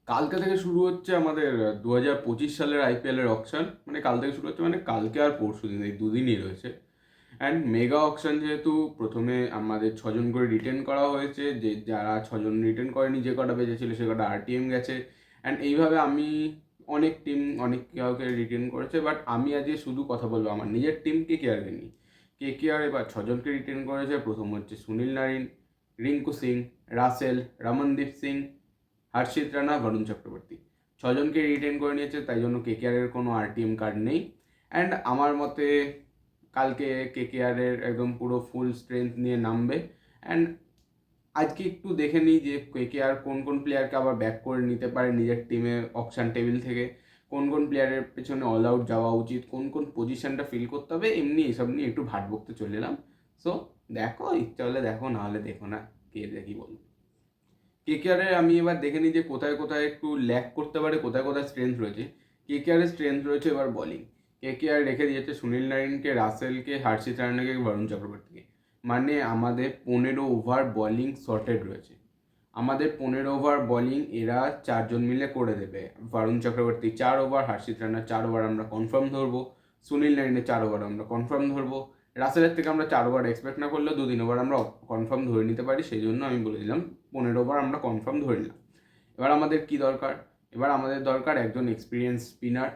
কালকে থেকে শুরু হচ্ছে আমাদের 2025 সালের আইপিএলের অকশন। মানে কাল থেকে শুরু হচ্ছে, মানে কালকে আর পরশু দিন, এই দুদিনই রয়েছে। অ্যান্ড মেগা অকশন যেহেতু, প্রথমে আমাদের 6জন করে রিটেন করা হয়েছে, যে যারা 6জন রিটেন করেনি, যে কটা বেঁচেছিল সে কটা আরটিএম গেছে। অ্যান্ড এইভাবে আমি অনেক টিম অনেক কাউকে রিটেন করেছে, বাট আমি আজকে শুধু কথা বলবো আমার নিজের টিম কেকেআরকে নিয়ে। কেকেআর এবার 6জনকে রিটেন করেছে। প্রথম হচ্ছে সুনীল নারিন, রিঙ্কু সিং, রাসেল, রমনদীপ সিং, হর্ষিত রানা, বরুণ চক্রবর্তী। 6জনকে রিটেন করে নিয়েছে, তাই জন্য কেকেআরের কোনো আরটিএম কার্ড নেই। অ্যান্ড আমার মতে কালকে কেকেআরের একদম পুরো ফুল স্ট্রেংথ নিয়ে নামবে। অ্যান্ড আজকে একটু দেখে নিই যে কেকেআর কোন কোন প্লেয়ারকে আবার ব্যাক করে নিতে পারে নিজের টিমে অকশন টেবিল থেকে, কোন কোন প্লেয়ারের পেছনে অল আউট যাওয়া উচিত, কোন কোন পজিশনটা ফিল করতে হবে, এমনি এসব নিয়ে একটু ভাট বকতে চলে এলাম। সো দেখো, ইচ্ছা হলে দেখো, না হলে দেখো না, কে দেখি বলবো। কেকেআরের আমি এবার দেখে নিই যে কোথায় কোথায় একটু ল্যাক করতে পারে, কোথায় কোথায় স্ট্রেংথ রয়েছে। কেকেআরের স্ট্রেংথ রয়েছে এবার বলিং। কেকেআর রেখে দিয়েছে সুনীল নারিনকে, রাসেলকে, হর্ষিত রানাকে, বরুণ চক্রবর্তীকে। মানে আমাদের 15 ওভার বলিং শর্টেড রয়েছে। আমাদের 15 ওভার বলিং এরা 4জন মিলে করে দেবে। বরুণ চক্রবর্তী 4 ওভার, হর্ষিত রানা 4 ওভার আমরা কনফার্ম ধরবো, সুনীল নারিনের 4 ওভার আমরা কনফার্ম ধরবো। রাসেলের থেকে আমরা 4 ওভার এক্সপেক্ট না করলেও 2-3 ওভার আমরা কনফার্ম ধরে নিতে পারি, সেই জন্য আমি বলে দিলাম 15 ওভার আমরা কনফার্ম ধরে নিলাম। এবার আমাদের কি দরকার? এবার আমাদের দরকার একজন এক্সপিরিয়েন্স স্পিনার।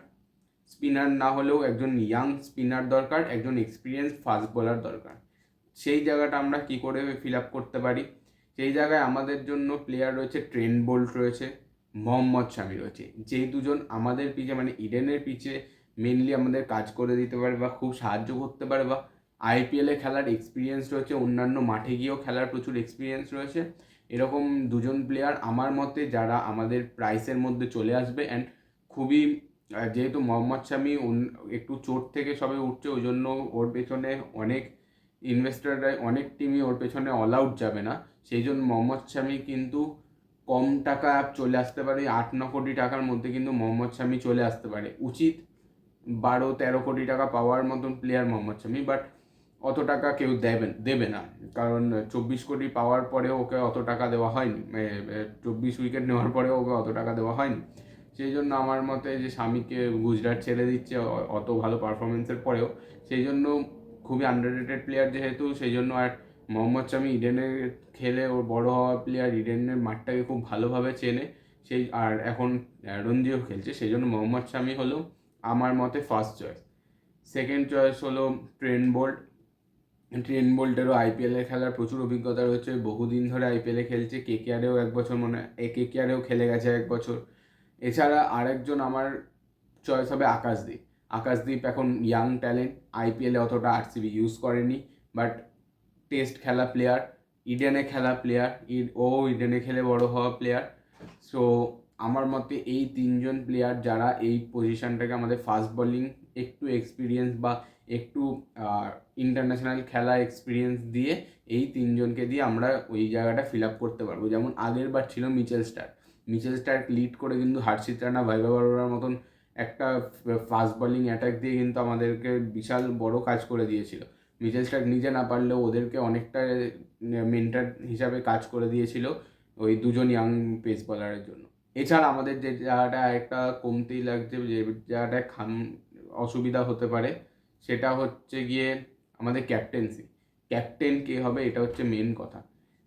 স্পিনার না হলেও একজন ইয়াং স্পিনার দরকার, একজন এক্সপিরিয়েন্স ফাস্ট বোলার দরকার। সেই জায়গাটা আমরা কি করে ফিল আপ করতে পারি? সেই জায়গায় আমাদের জন্য প্লেয়ার রয়েছে, ট্রেন্ট বোল্ট রয়েছে, মোহাম্মদ শামি রয়েছে। যেই দুজন আমাদের পিচে, মানে ইডেনের পিচে মেনলি আমাদের কাজ করে দিতে পারে বা খুব সাহায্য করতে পারে, বা আইপিএলে খেলার এক্সপিরিয়েন্স রয়েছে, অন্যান্য মাঠে গিয়েও খেলার প্রচুর এক্সপিরিয়েন্স রয়েছে। এরকম দুজন প্লেয়ার আমার মতে যারা আমাদের প্রাইসের মধ্যে চলে আসবে। অ্যান্ড খুবই যেহেতু মোহাম্মদ শামি একটু চোট থেকে সবে উঠছে, ওই জন্য ওর পেছনে অনেক ইনভেস্টররা, অনেক টিমই ওর পেছনে অল আউট যাবে না। সেই জন্য মোহাম্মদ শামি কিন্তু কম টাকা চলে আসতে পারে, 8-9 কোটি টাকার মধ্যে কিন্তু মোহাম্মদ শামি চলে আসতে পারে। উচিত 12-13 কোটি টাকা পাওয়ার মতন প্লেয়ার মোহাম্মদ শামি, বাট অত টাকা কেউ দেবে না। কারণ 24 কোটি পাওয়ার পরেও ওকে অত টাকা দেওয়া হয়নি, 24 উইকেট নেওয়ার পরেও ওকে অত টাকা দেওয়া হয়নি। সেই জন্য আমার মতে যে স্বামীকে গুজরাট ছেড়ে দিচ্ছে অত ভালো পারফরমেন্সের পরেও, সেই জন্য খুবই আন্ডাররেটেড প্লেয়ার যেহেতু, সেই জন্য। আর মোহাম্মদ শামি ইডেনে খেলে ওর বড় হওয়া প্লেয়ার, ইডেনের মাঠটাকে খুব ভালোভাবে চেনে সেই। আর এখন রঞ্জিও খেলছে, সেই জন্য মোহাম্মদ শামি হলো আমার মতে ফার্স্ট চয়েস। সেকেন্ড চয়েস হলো ট্রেন্ট বোল্ট। ট্রেন্ট বোল্টেরও আইপিএলে খেলার প্রচুর অভিজ্ঞতা রয়েছে, বহুদিন ধরে আইপিএলে খেলছে। কেকেআরেও 1 বছর, কেকেআরেও খেলে গেছে 1 বছর। এছাড়া আরেকজন আমার চয়েস হবে আকাশদ্বীপ। আকাশদ্বীপ এখন ইয়াং ট্যালেন্ট, আইপিএলে অতটা আরসিবি ইউজ করেনি, বাট টেস্ট খেলা প্লেয়ার, ইডেনে খেলা প্লেয়ার, ইডেনে খেলে বড় হওয়া প্লেয়ার। সো আমার মতে এই 3জন প্লেয়ার যারা এই পজিশনটাকে আমাদের ফাস্ট বোলিং একটু এক্সপিরিয়েন্স বা একটু ইন্টারন্যাশনাল খেলা এক্সপিরিয়েন্স দিয়ে, এই 3জনকে দিয়ে আমরা ওই জায়গাটা ফিল আপ করতে পারবো। যেমন আগের বার ছিল Mitchell Starc. Mitchell Starc lead করে কিন্তু হর্ষিত রানা, ভাইভা বারোরার মতন একটা ফাস্ট বোলিং অ্যাটাক দিয়ে কিন্তু আমাদেরকে বিশাল বড় কাজ করে দিয়েছিল। মিচেল স্টার্ক নিজে না পারলেও ওদেরকে অনেকটা মেন্টর হিসাবে কাজ করে দিয়েছিল ওই দুজন ইয়াং পেস বলারের জন্য। এছাড়া আমাদের যে জায়গাটা একটা কমতি লাগছে, যে জায়গাটা অসুবিধা হতে পারে, সেটা হচ্ছে গিয়ে আমাদের ক্যাপ্টেন্সি। ক্যাপ্টেন কে হবে, এটা হচ্ছে মেন কথা।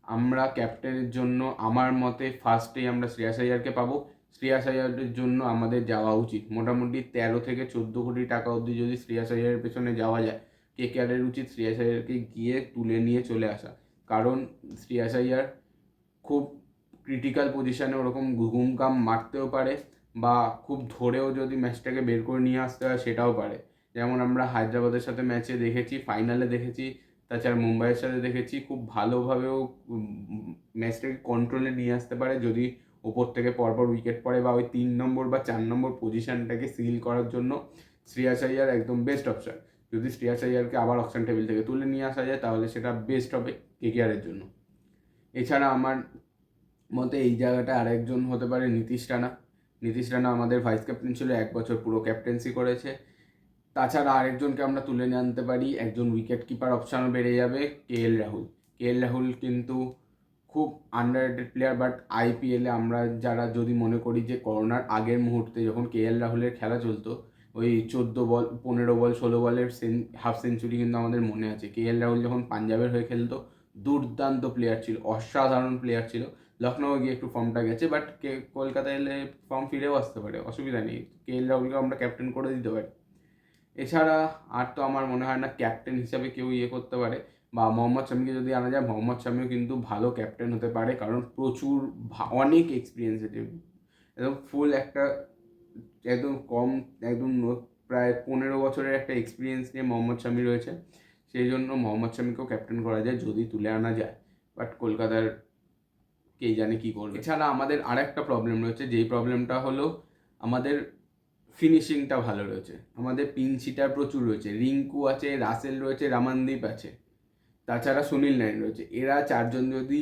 আমরা ক্যাপ্টেনের জন্য আমার মতে ফার্স্টেই আমরা শ্রেয়াস আইয়ারকে পাবো। শ্রেয়াস আইয়ারের জন্য আমাদের যাওয়া উচিত মোটামুটি 13 থেকে 14 কোটি টাকা অবধি। যদি শ্রেয়াস আইয়ারের পেছনে যাওয়া যায়, কেকেআরের উচিত শ্রেয়াস আইয়ারকে গিয়ে তুলে নিয়ে চলে আসা। কারণ শ্রেয়াস আইয়ার খুব ক্রিটিক্যাল পজিশানে ওরকম ঘুমকাম মারতেও পারে, বা খুব ধরেও যদি ম্যাচটাকে বের করে নিয়ে আসতে হয় সেটাও পারে। যেমন আমরা হায়দ্রাবাদের সাথে ম্যাচে দেখেছি, ফাইনালে দেখেছি, তাছাড়া মুম্বাইয়ের সাথে দেখেছি, খুব ভালোভাবেও ম্যাচটাকে কন্ট্রোলে নিয়ে আসতে পারে যদি ওপর থেকে পরপর উইকেট পড়ে, বা ওই 3 নম্বর বা 4 নম্বর পজিশানটাকে সিল করার জন্য শ্রেয়াস আইয়ার একদম বেস্ট অপশান। যদি শ্রেয়াস আইয়ারকে আবার অকশন টেবিল থেকে তুলে নিয়ে আসা যায়, তাহলে সেটা বেস্ট হবে কেকেআরের জন্য। এছাড়া আমার মতে এই জায়গাটা আরেকজন হতে পারে নীতিশ রানা। নীতিশ রানা আমাদের ভাইস ক্যাপ্টেন ছিল, 1 বছর পুরো ক্যাপ্টেন্সি করেছে। তাছাড়া আরেকজনকে আমরা তুলে নিয়ে আনতে পারি, একজন উইকেট কিপার অপশানও বেড়ে যাবে, কেএল রাহুল। কেএল রাহুল কিন্তু খুব আন্ডাররেটেড প্লেয়ার। বাট আইপিএলে আমরা যারা যদি মনে করি যে করোনার আগের মুহূর্তে যখন কেএল রাহুলের খেলা চলতো, ওই 14 বল 15 বল 16 বলের হাফ সেঞ্চুরি কিন্তু আমাদের মনে আছে। কেএল রাহুল যখন পাঞ্জাবের হয়ে খেলতো, দুর্দান্ত প্লেয়ার ছিল, অসাধারণ প্লেয়ার ছিল। লখনৌ গিয়ে একটু ফর্মটা গেছে, বাট কলকাতায় এলে ফর্ম ফিরেও আসতে পারে, অসুবিধা নেই। কেএল রাহুলকে আমরা ক্যাপ্টেন করে দিতে পারি। এছাড়া আর তো আমার মনে হয় না ক্যাপ্টেন হিসাবে কেউ করতে পারে। বা মোহাম্মদ শামিকে যদি আনা যায়, মোহাম্মদ শামিও কিন্তু ভালো ক্যাপ্টেন হতে পারে, কারণ প্রচুর অনেক এক্সপিরিয়েন্স আছে। একদম ফুল একটা, একদম কম, একদম প্রায় 15 বছরের একটা এক্সপিরিয়েন্স নিয়ে মোহাম্মদ শামি রয়েছে। সেই জন্য মোহাম্মদ শামিকেও ক্যাপ্টেন করা যায় যদি তুলে আনা যায়। বাট কলকাতার কে জানে কী করবে। এছাড়া আমাদের আর একটা প্রবলেম রয়েছে, যেই প্রবলেমটা হলো আমাদের ফিনিশিংটা ভালো রয়েছে। আমাদের পিঞ্চ হিটার প্রচুর রয়েছে, রিঙ্কু আছে, রাসেল রয়েছে, রামানদীপ আছে, তাছাড়া সুনীল নারায়ণ রয়েছে। এরা চারজন যদি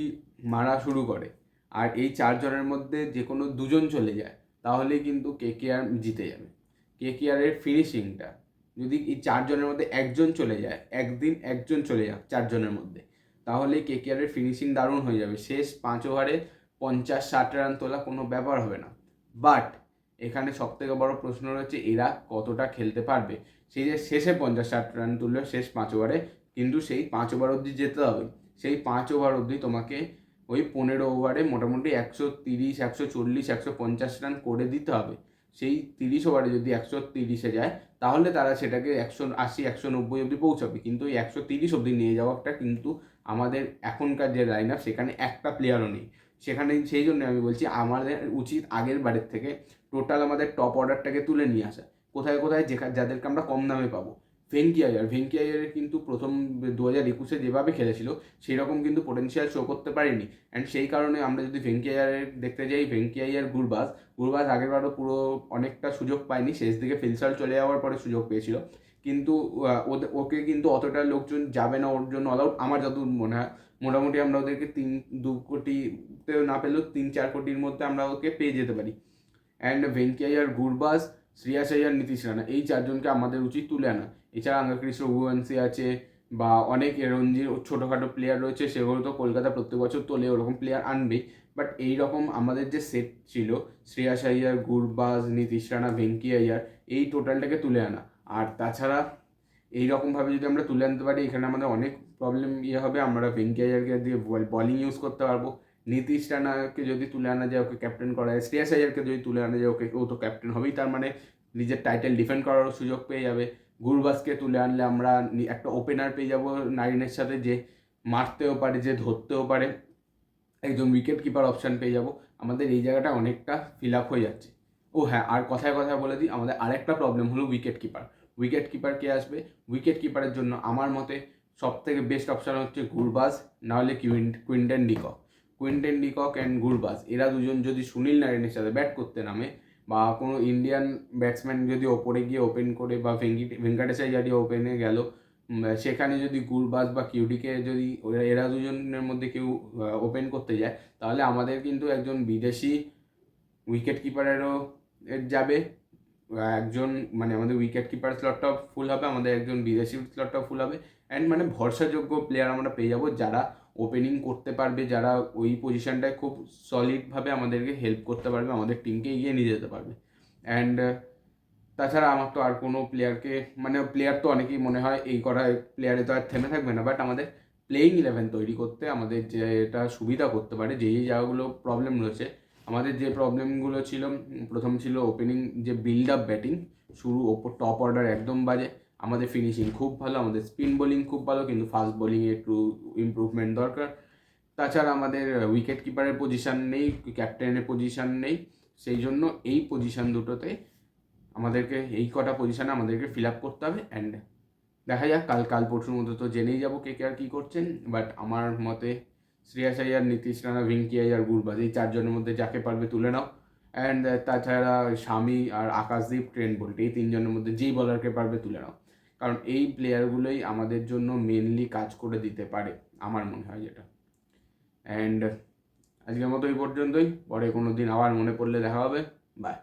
মারা শুরু করে আর এই চারজনের মধ্যে যে কোনো দুজন চলে যায়, তাহলেই কিন্তু কেকেআর জিতে যাবে। কেকেআরের ফিনিশিংটা যদি এই চারজনের মধ্যে একজন চলে যায়, একদিন একজন চলে যাক চারজনের মধ্যে, তাহলে কেকেআরের ফিনিশিং দারুণ হয়ে যাবে। শেষ 5 ওভারে 50-60 রান তোলা কোনো ব্যাপার হবে না। বাট এখানে সবথেকে বড় প্রশ্ন রয়েছে, এরা কতটা খেলতে পারবে। সেই যে শেষে 50-60 রান তুললো শেষ 5 ওভারে, কিন্তু সেই 5 ওভার অবধি যেতে হবে। সেই 5 ওভার অবধি তোমাকে ওই 15 ওভারে মোটামুটি 130, 140, 150 রান করে দিতে হবে। সেই 30 ওভারে যদি 130-এ যায়, তাহলে তারা সেটাকে 180, 190 অবধি পৌঁছাবে। কিন্তু ওই 130 অবধি নিয়ে যাওয়াটা কিন্তু আমাদের এখনকার যে লাইন আপ, সেখানে একটা প্লেয়ারও নেই সেখানে। সেই জন্য আমি বলছি আমাদের উচিত আগের বারের থেকে টোটাল আমাদের টপ অর্ডারটাকে তুলে নিয়ে আসা। কোথায় কোথায় যাদেরকে আমরা কম দামে পাবো। ভেঙ্কি আয়ার কিন্তু প্রথম 2021-এ যেভাবে খেলেছিল সেই রকম কিন্তু পোটেনশিয়াল শো করতে পারেনি। অ্যান্ড সেই কারণে আমরা যদি ভেঙ্কি আয়ারের দেখতে যাই, ভেঙ্কি আয়ার, গুরবাজ আগেরবারও পুরো অনেকটা সুযোগ পায়নি, শেষ দিকে ফিলসাল চলে যাওয়ার পরে সুযোগ পেয়েছিল। কিন্তু ওকে কিন্তু অতটা লোকজন যাবে না ওর জন্য অল আউট, আমার যতদূর মনে হয়। মোটামুটি আমরা ওদেরকে 2 কোটিতেও না পেলেও 3-4 কোটির মধ্যে আমরা ওকে পেয়ে যেতে পারি। অ্যান্ড ভেঙ্কি আয়ার, গুরবাজ, শ্রেয়াস আয়ার, নীতিশ রানা, এই চারজনকে আমাদের উচিত তুলে আনা। এছাড়া আঙ্গাকৃষ্ণ রঘুবংশী আছে, বা অনেক রঞ্জির ছোটোখাটো প্লেয়ার রয়েছে, সেগুলো তো কলকাতা প্রত্যেক বছর তোলে, ওরকম প্লেয়ার আনবেই। বাট এইরকম আমাদের যে সেট ছিল, শ্রেয়াস আয়ার, গুরবাজ, নীতিশ রানা, ভেঙ্কি আয়ার, এই টোটালটাকে তুলে আনা। আর তাছাড়া এইরকমভাবে যদি আমরা তুলে আনতে পারি, এখানে আমাদের অনেক প্রবলেম হবে। আমরা ভেঙ্কি আয়ারকে দিয়ে বলিং ইউজ করতে পারবো। নীতিশ রানাকে যদি তুলে আনা যায়, ওকে ক্যাপ্টেন করা যায়। শ্রেয়াস আয়ারকে যদি তুলে আনা যায়, ও তো ক্যাপ্টেন হবেই, তার মানে নিজের টাইটেল ডিফেন্ড করারও সুযোগ পেয়ে যাবে। গুরবাজকে তুলে আনলে আমরা একটা ওপেনার পেয়ে যাব নারিনের সাথে, যে মারতেও পারে, যে ধরতেও পারে, একজন উইকেট কিপার অপশান পেয়ে যাব। আমাদের এই জায়গাটা অনেকটা ফিল আপ হয়ে যাচ্ছে। ও হ্যাঁ, আর কথায় কথায় বলে দিই, আমাদের আরেকটা প্রবলেম হলো উইকেট কিপার। উইকেট কিপার কে আসবে? উইকেট কিপারের জন্য আমার মতে সব থেকে বেস্ট অপশান হচ্ছে গুরবাজ, নাহলে Quinton de Kock. Quinton de Kock and Gurbaz, এরা দুজন যদি সুনীল নারায়ণের সাথে ব্যাট করতে নামে, বা কোনো ইন্ডিয়ান ব্যাটসম্যান যদি ওপরে গিয়ে ওপেন করে, বা ভেঙ্কাটেশ আইয়ার ওপেনে গেল, সেখানে যদি গুরবাজ বা কিউডিকে যদি এরা দুজনের মধ্যে কেউ ওপেন করতে যায়, তাহলে আমাদের কিন্তু একজন বিদেশি উইকেট কিপারেরও যাবে একজন, মানে আমাদের উইকেট কিপার স্লটটাও ফুল হবে, আমাদের একজন বিদেশি স্লটটাও ফুল হবে। অ্যান্ড মানে ভরসাযোগ্য প্লেয়ার আমরা পেয়ে যাব, যারা ওপেনিং করতে পারবে, যারা ওই পজিশনটায় খুব সলিডভাবে আমাদেরকে হেল্প করতে পারবে, আমাদের টিমকে এগিয়ে নিয়ে যেতে পারবে। অ্যান্ড তাছাড়া আমার তো আর কোনো প্লেয়ারকে, মানে প্লেয়ার তো অনেকেই মনে হয় এই করা প্লেয়ারে তো আর থেমে থাকবে না। বাট আমাদের প্লেয়িং 11 তৈরি করতে আমাদের যেটা সুবিধা করতে পারে, যেই জায়গাগুলো প্রবলেম রয়েছে, আমাদের যে প্রবলেমগুলো ছিল, প্রথম ছিল ওপেনিং যে বিল্ড আপ ব্যাটিং, শুরু ওপর টপ অর্ডার একদম বাজে। আমাদের ফিনিশিং খুব ভালো, আমাদের স্পিন বোলিং খুব ভালো, কিন্তু ফাস্ট বোলিংয়ে একটু ইমপ্রুভমেন্ট দরকার। তাছাড়া আমাদের উইকেট কিপারের পজিশান নেই, ক্যাপ্টেনের পজিশান নেই। সেই জন্য এই পজিশান দুটোতে আমাদেরকে, এই কটা পজিশানে আমাদেরকে ফিল আপ করতে হবে। অ্যান্ড দেখা যাক, কাল পরশুর মধ্যে তো জেনেই যাবো কে কে আর কী করছেন। বাট আমার মতে শ্রেয়াস আইয়ার, নীতিশ রানা, ভেঙ্কি আইয়ার, গুরবাজ, এই চারজনের মধ্যে যাকে পারবে তুলে নাও। অ্যান্ড তাছাড়া শামি আর আকাশদীপ, ট্রেন্ট বোল্ট, এই তিনজনের মধ্যে যেই বলারকে পারবে তুলে নাও। কারণ এই প্লেয়ারগুলোই আমাদের জন্য মেনলি কাজ করে দিতে পারে, আমার মনে হয় যেটা। অ্যান্ড আজকের মতো এই পর্যন্তই, পরে কোনো দিন আবার মনে পড়লে দেখা হবে। বাই।